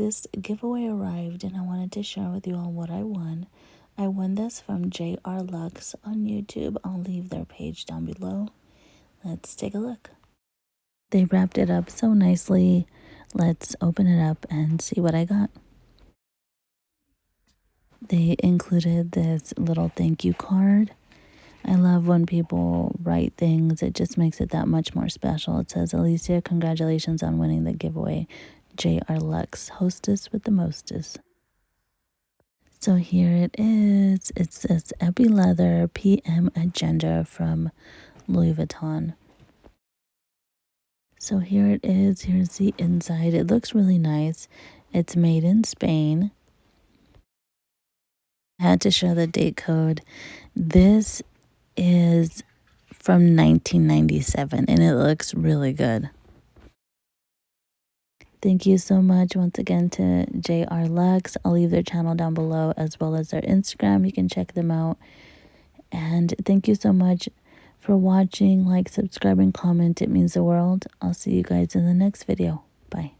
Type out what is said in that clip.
this giveaway arrived and I wanted to share with you all what I won. I won this from JR Lux on YouTube. I'll leave their page down below. Let's take a look. They wrapped it up so nicely. Let's open it up and see what I got. They included this little thank you card. I love when people write things. It just makes it that much more special. It says, Alicia, congratulations on winning the giveaway. JR Lux, hostess with the mostest. So here it is. It says Epi Leather PM Agenda from Louis Vuitton. So here it is. Here's the inside. It looks really nice. It's made in Spain. I had to show the date code. This is from 1997 and it looks really good. Thank you so much once again to JR Lux. I'll leave their channel down below as well as their Instagram. You can check them out. And thank you so much for watching. Like, subscribe, and comment. It means the world. I'll see you guys in the next video. Bye.